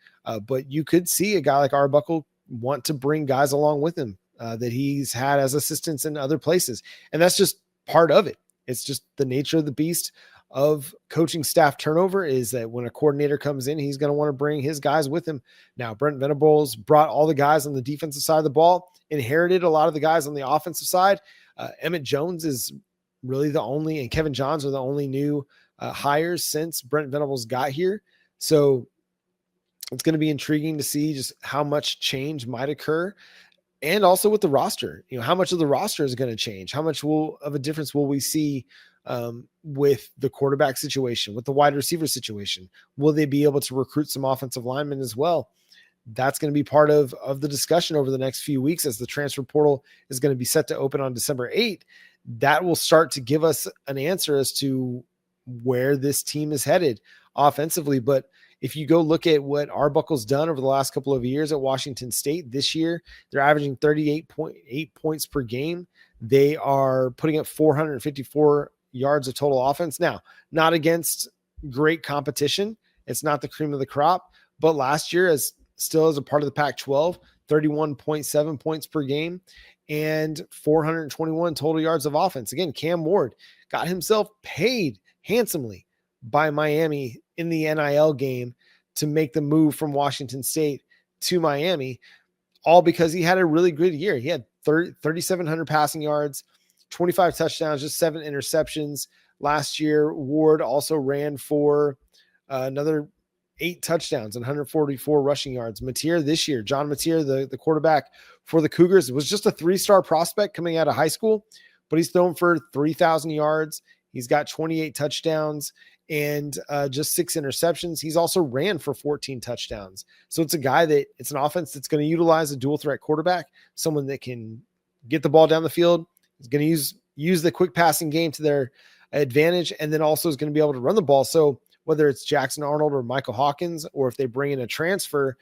But you could see a guy like Arbuckle want to bring guys along with him that he's had as assistants in other places. And that's just part of it. It's just the nature of the beast of coaching staff turnover, is that when a coordinator comes in, he's going to want to bring his guys with him. Now, Brent Venables brought all the guys on the defensive side of the ball, inherited a lot of the guys on the offensive side. Emmett Jones is really the only, and Kevin Johns are the only new hires since Brent Venables got here. So it's going to be intriguing to see just how much change might occur. And also with the roster, how much of the roster is going to change? How much of a difference will we see with the quarterback situation, with the wide receiver situation? Will they be able to recruit some offensive linemen as well? That's going to be part of the discussion over the next few weeks as the transfer portal is going to be set to open on December 8th. That will start to give us an answer as to where this team is headed offensively. But if you go look at what Arbuckle's done over the last couple of years at Washington State, this year, they're averaging 38.8 points per game. They are putting up 454 yards of total offense. Now, not against great competition. It's not the cream of the crop, but last year, still as a part of the Pac-12, 31.7 points per game and 421 total yards of offense. Again, Cam Ward got himself paid handsomely by Miami in the NIL game to make the move from Washington State to Miami, all because he had a really good year. He had 3,700 passing yards, 25 touchdowns, just 7 interceptions. Last year, Ward also ran for another 8 touchdowns and 144 rushing yards. Mateer this year, John Mateer, the quarterback for the Cougars, was just a 3-star prospect coming out of high school, but he's thrown for 3,000 yards. He's got 28 touchdowns and just 6 interceptions. He's also ran for 14 touchdowns. So it's an offense that's going to utilize a dual threat quarterback, someone that can get the ball down the field. He's going to use the quick passing game to their advantage, and then also is going to be able to run the ball. So whether it's Jackson Arnold or Michael Hawkins, or if they bring in a transfer,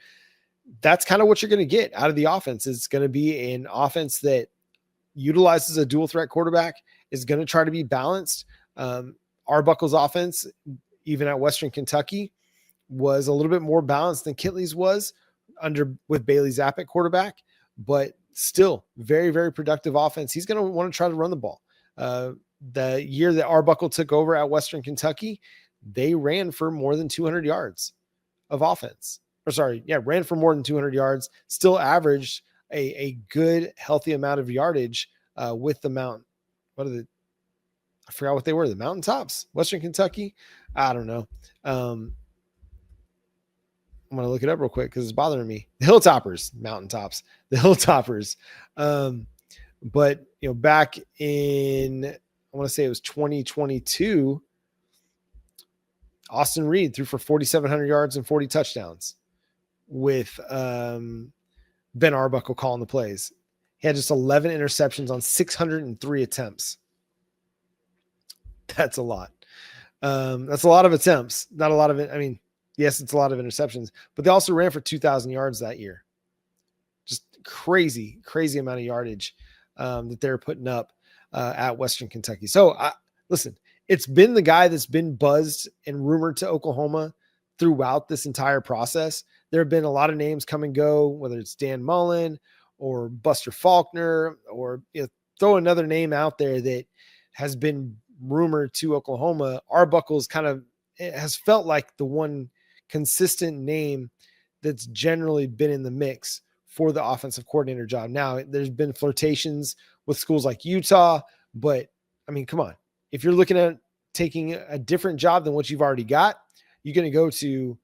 that's kind of what you're going to get out of the offense. It's going to be an offense that utilizes a dual threat quarterback, is going to try to be balanced. Arbuckle's offense, even at Western Kentucky, was a little bit more balanced than Kitley's was with Bailey Zapp at quarterback, but still very, very productive offense. He's going to want to try to run the ball. The year that Arbuckle took over at Western Kentucky, they ran for more than 200 yards of offense. Ran for more than 200 yards, still averaged a good, healthy amount of yardage with the mountain. I forgot what they were. The mountaintops, Western Kentucky. I don't know. I'm going to look it up real quick because it's bothering me. The Hilltoppers, mountaintops, the Hilltoppers. But back in, I want to say it was 2022, Austin Reed threw for 4,700 yards and 40 touchdowns with Ben Arbuckle calling the plays. He had just 11 interceptions on 603 attempts. That's a lot. That's a lot of attempts. Not a lot of it. I mean, yes, it's a lot of interceptions, but they also ran for 2,000 yards that year. Just crazy, crazy amount of yardage that they're putting up at Western Kentucky. So listen, it's been the guy that's been buzzed and rumored to Oklahoma throughout this entire process. There have been a lot of names come and go, whether it's Dan Mullen or Buster Faulkner, or throw another name out there that has been rumored to Oklahoma. Arbuckle's it has felt like the one consistent name that's generally been in the mix for the offensive coordinator job. Now, there's been flirtations with schools like Utah, but I mean, come on. If you're looking at taking a different job than what you've already got, You going to go to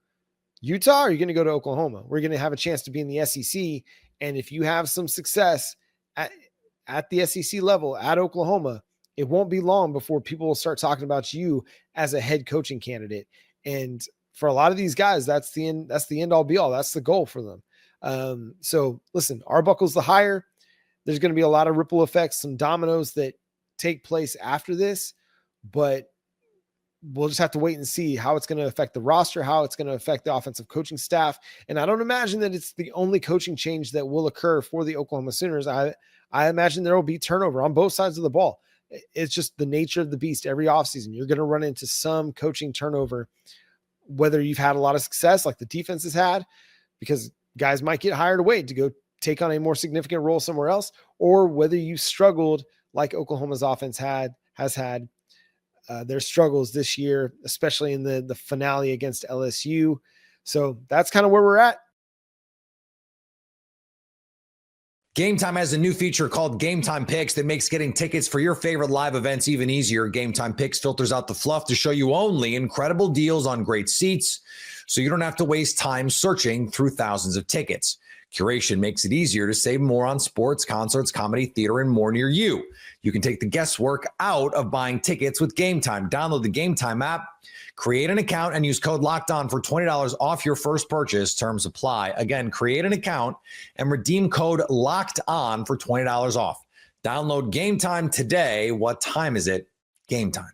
Utah or are you going to go to Oklahoma? We're going to have a chance to be in the SEC. And if you have some success at the SEC level at Oklahoma, it won't be long before people will start talking about you as a head coaching candidate. And for a lot of these guys, that's the end all be all. That's the goal for them. So listen, Arbuckle's the hire. There's going to be a lot of ripple effects, some dominoes that take place after this, but we'll just have to wait and see how it's going to affect the roster, how it's going to affect the offensive coaching staff. And I don't imagine that it's the only coaching change that will occur for the Oklahoma Sooners. I imagine there will be turnover on both sides of the ball. It's just the nature of the beast. Every offseason, you're going to run into some coaching turnover, whether you've had a lot of success like the defense has had, because guys might get hired away to go take on a more significant role somewhere else, or whether you struggled like Oklahoma's offense has had their struggles this year, especially in the finale against LSU. So that's kind of where we're at. Gametime has a new feature called Gametime Picks that makes getting tickets for your favorite live events even easier. Gametime Picks filters out the fluff to show you only incredible deals on great seats, so you don't have to waste time searching through thousands of tickets. Curation makes it easier to save more on sports, concerts, comedy, theater, and more near you. You can take the guesswork out of buying tickets with Gametime. Download the Gametime app, create an account, and use code LOCKEDON for $20 off your first purchase. Terms apply. Again, create an account and redeem code LOCKEDON for $20 off. Download Gametime today. What time is it? Gametime.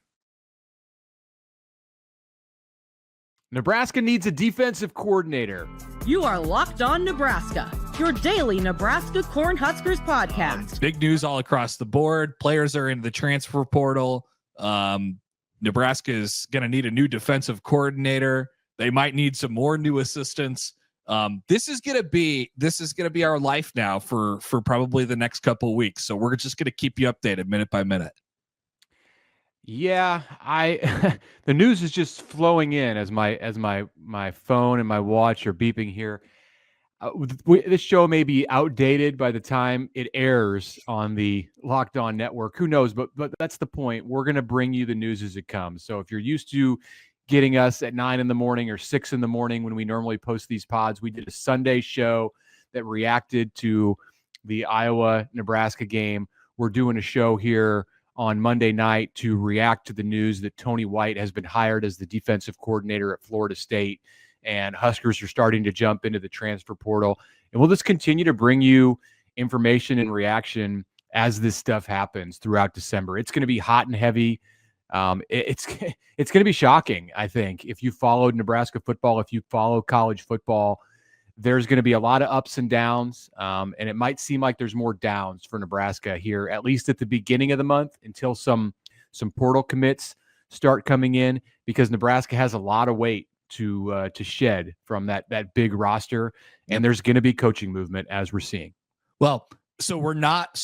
Nebraska needs a defensive coordinator. You are Locked On Nebraska, your daily Nebraska Cornhuskers podcast. Big news all across the board. Players are in the transfer portal. Nebraska is going to need a new defensive coordinator. They might need some more new assistants. This is going to be our life now for probably the next couple of weeks. So we're just going to keep you updated minute by minute. Yeah, the news is just flowing in as my phone and my watch are beeping here. This show may be outdated by the time it airs on the Locked On Network. Who knows? But that's the point. We're going to bring you the news as it comes. So if you're used to getting us at 9 a.m. or 6 a.m. when we normally post these pods, we did a Sunday show that reacted to the Iowa-Nebraska game. We're doing a show here on Monday night to react to the news that Tony White has been hired as the defensive coordinator at Florida State, and Huskers are starting to jump into the transfer portal. And we'll just continue to bring you information and reaction as this stuff happens throughout December. It's going to be hot and heavy. It's going to be shocking, I think, if you followed Nebraska football, if you follow college football. There's going to be a lot of ups and downs, and it might seem like there's more downs for Nebraska here, at least at the beginning of the month, until some portal commits start coming in, because Nebraska has a lot of weight to shed from that big roster, and there's going to be coaching movement as we're seeing. Well, so we're not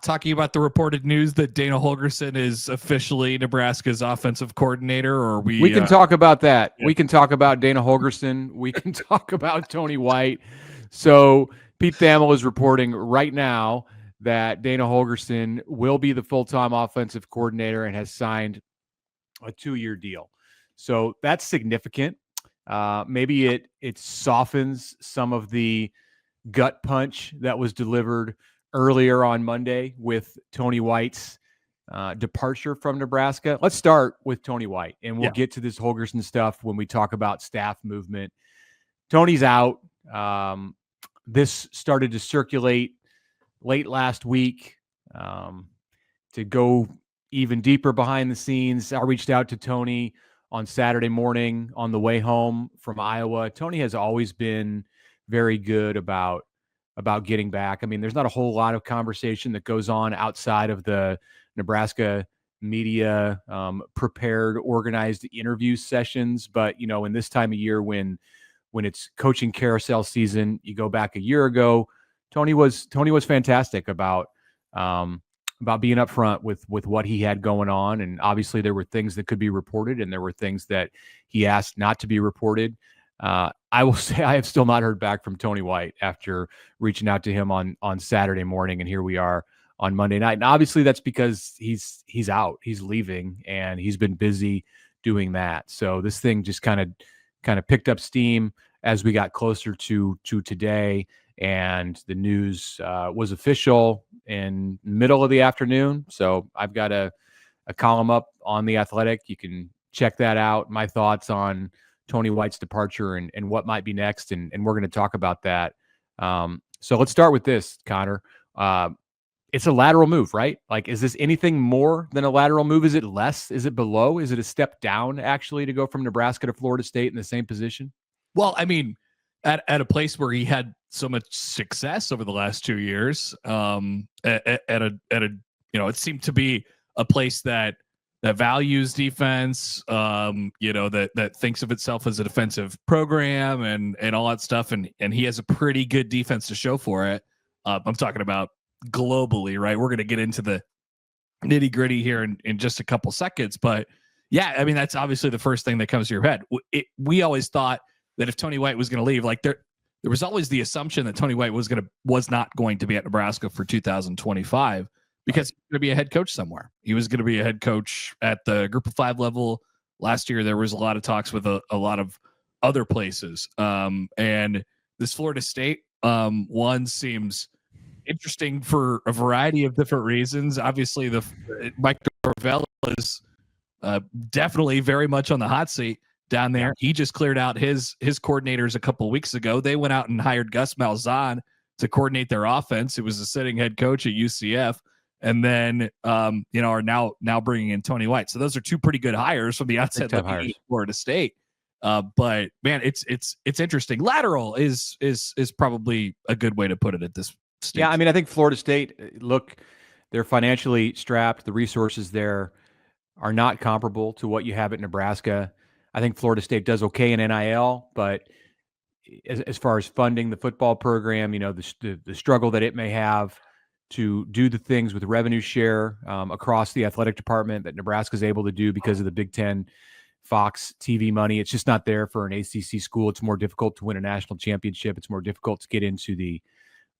talking about the reported news that Dana Holgorsen is officially Nebraska's offensive coordinator, or we can talk about that. Yeah. We can talk about Dana Holgorsen. We can talk about Tony White. So Pete Thamel is reporting right now that Dana Holgorsen will be the full-time offensive coordinator and has signed a 2-year deal. So that's significant. Maybe it softens some of the gut punch that was delivered earlier on Monday with Tony White's departure from Nebraska. Let's start with Tony White, and we'll get to this Holgorsen stuff when we talk about staff movement. Tony's out. This started to circulate late last week. To go even deeper behind the scenes, I reached out to Tony on Saturday morning on the way home from Iowa. Tony has always been very good about getting back. I mean, there's not a whole lot of conversation that goes on outside of the Nebraska media prepared, organized interview sessions. But, in this time of year when it's coaching carousel season, you go back a year ago, Tony was fantastic about being upfront with what he had going on. And obviously there were things that could be reported, and there were things that he asked not to be reported. I will say I have still not heard back from Tony White after reaching out to him on Saturday morning, and here we are on Monday night. And obviously that's because he's out, he's leaving, and he's been busy doing that. So this thing just kind of picked up steam as we got closer to today, and the news was official in middle of the afternoon. So I've got a column up on The Athletic. You can check that out. My thoughts on Tony White's departure and what might be next, and we're going to talk about that. So let's start with this, Connor. It's a lateral move, right? Like, is this anything more than a lateral move? Is it less? Is it below? Is it a step down, actually, to go from Nebraska to Florida State in the same position? Well, I mean, at a place where he had so much success over the last 2 years, at a it seemed to be a place that values defense, that thinks of itself as a defensive program and all that stuff, and he has a pretty good defense to show for it. I'm talking about globally, right? We're going to get into the nitty gritty here in just a couple seconds, but yeah, I mean, that's obviously the first thing that comes to your head. We always thought that if Tony White was going to leave, like there was always the assumption that Tony White was not going to be at Nebraska for 2025 because he was going to be a head coach somewhere. He was going to be a head coach at the Group of 5 level. Last year, there was a lot of talks with a lot of other places, and this Florida State one seems interesting for a variety of different reasons. Obviously, Mike Norvell is definitely very much on the hot seat down there. He just cleared out his coordinators a couple of weeks ago. They went out and hired Gus Malzahn to coordinate their offense. It was a sitting head coach at UCF, and then are now bringing in Tony White. So those are two pretty good hires from the outset of Florida State. But man, it's interesting. Lateral is probably a good way to put it at this stage. Yeah, I mean, I think Florida State, look, they're financially strapped. The resources there are not comparable to what you have at Nebraska. I think Florida State does okay in NIL, but as far as funding the football program, the struggle that it may have to do the things with revenue share across the athletic department that Nebraska is able to do because of the Big Ten Fox TV money. It's just not there for an ACC school. It's more difficult to win a national championship. It's more difficult to get into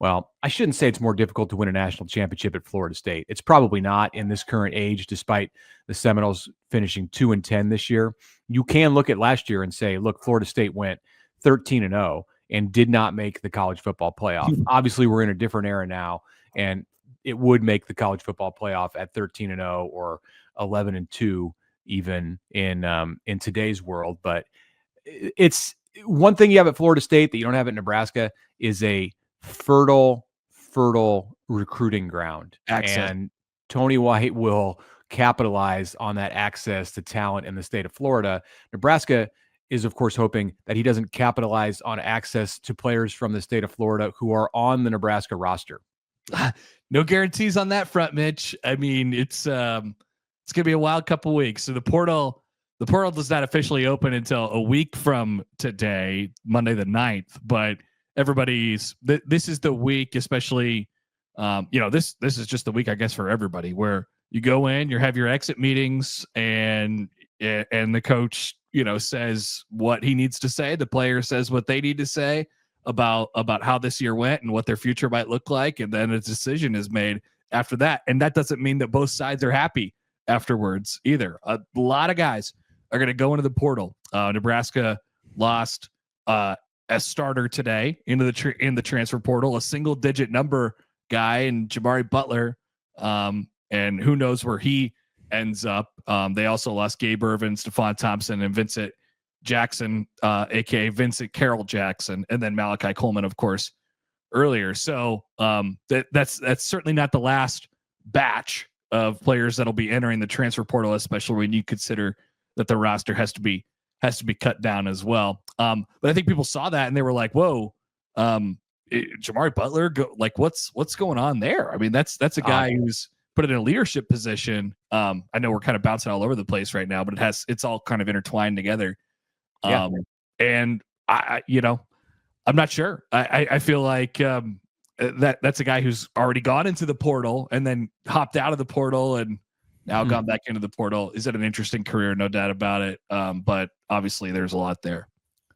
I shouldn't say it's more difficult to win a national championship at Florida State. It's probably not in this current age, despite the Seminoles finishing 2-10 this year. You can look at last year and say, look, Florida State went 13-0 and did not make the college football playoff. Obviously, we're in a different era now, and it would make the college football playoff at 13-0 or 11-2 even in today's world. But it's one thing you have at Florida State that you don't have at Nebraska is a fertile recruiting ground. And Tony White will capitalize on that access to talent in the state of Florida. Nebraska is, of course, hoping that he doesn't capitalize on access to players from the state of Florida who are on the Nebraska roster. No guarantees on that front, Mitch. I mean, it's going to be a wild couple weeks. So the portal does not officially open until a week from today, Monday the 9th, but this is the week, especially, this is just the week, I guess, for everybody, where you go in, you have your exit meetings, and the coach, says what he needs to say. The player says what they need to say about how this year went and what their future might look like. And then a decision is made after that. And that doesn't mean that both sides are happy afterwards either. A lot of guys are going to go into the portal. Nebraska lost, a starter today in the transfer portal, a single digit number guy, and Jabari Butler, and who knows where he ends up. They also lost Gabe Irvin, Stephon Thompson, and Vincent Jackson, aka Vincent Carroll Jackson, and then Malachi Coleman, of course, earlier. So that's certainly not the last batch of players that'll be entering the transfer portal, especially when you consider that the roster has to be cut down as well. But I think people saw that and they were like, whoa, Jamari Butler, what's going on there? I mean, that's a guy who's put in a leadership position. I know we're kind of bouncing all over the place right now, but it's all kind of intertwined together. And I'm not sure. I feel like that's a guy who's already gone into the portal and then hopped out of the portal and now gone back into the portal. Is it an interesting career? No doubt about it. But obviously there's a lot there.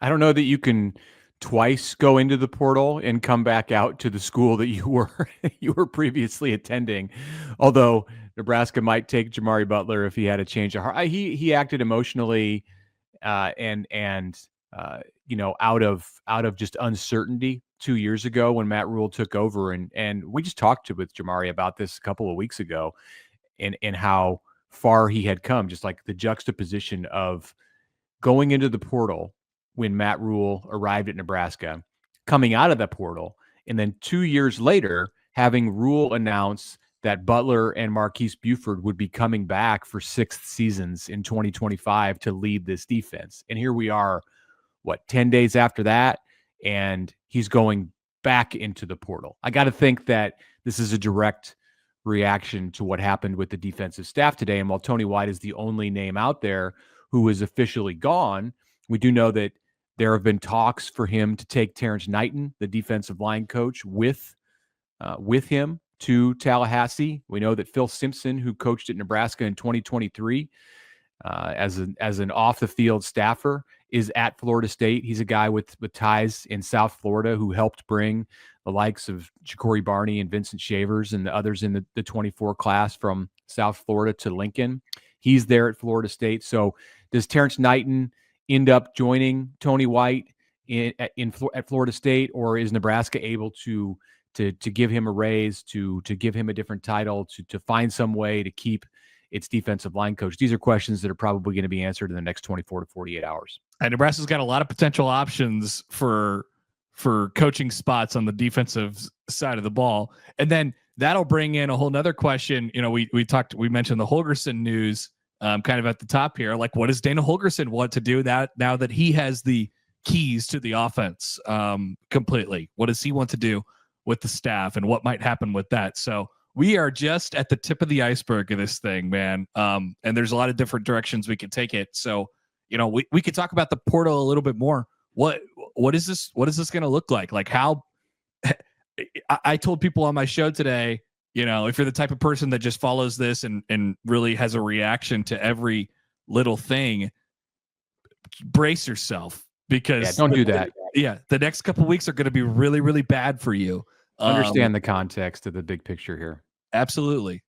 I don't know that you can twice go into the portal and come back out to the school that you were previously attending. Although Nebraska might take Jamari Butler if he had a change of heart. He acted emotionally and out of just uncertainty 2 years ago when Matt Rule took over, and we just talked with Jamari about this a couple of weeks ago, and how far he had come, just like the juxtaposition of going into the portal when Matt Rule arrived at Nebraska, coming out of the portal, and then 2 years later having Rule announce that Butler and Marquise Buford would be coming back for 6th seasons in 2025 to lead this defense. And here we are, 10 days after that, and he's going back into the portal. I got to think that this is a direct reaction to what happened with the defensive staff today. And while Tony White is the only name out there who is officially gone, we do know that there have been talks for him to take Terrence Knighton, the defensive line coach, with him to Tallahassee. We know that Phil Simpson, who coached at Nebraska in 2023 as an off the field staffer, is at Florida State. He's a guy with ties in South Florida who helped bring the likes of Ja'Cory Barney and Vincent Shavers and the others in the 24 class from South Florida to Lincoln. He's there at Florida State. So does Terrence Knighton end up joining Tony White at Florida State, or is Nebraska able to give him a raise, to give him a different title, to find some way to keep its defensive line coach? These are questions that are probably going to be answered in the next 24 to 48 hours. And Nebraska's got a lot of potential options for coaching spots on the defensive side of the ball. And then that'll bring in a whole nother question. We mentioned the Holgorsen news kind of at the top here. Like, what does Dana Holgorsen want to do now that he has the keys to the offense completely? What does he want to do with the staff, and what might happen with that? So we are just at the tip of the iceberg of this thing, man. And there's a lot of different directions we could take it. So, we could talk about the portal a little bit more. What is this going to look like? Like, how I told people on my show today, if you're the type of person that just follows this and really has a reaction to every little thing, brace yourself, because don't do that. Yeah. The next couple of weeks are going to be really, really bad for you. Understand the context of the big picture here. Absolutely.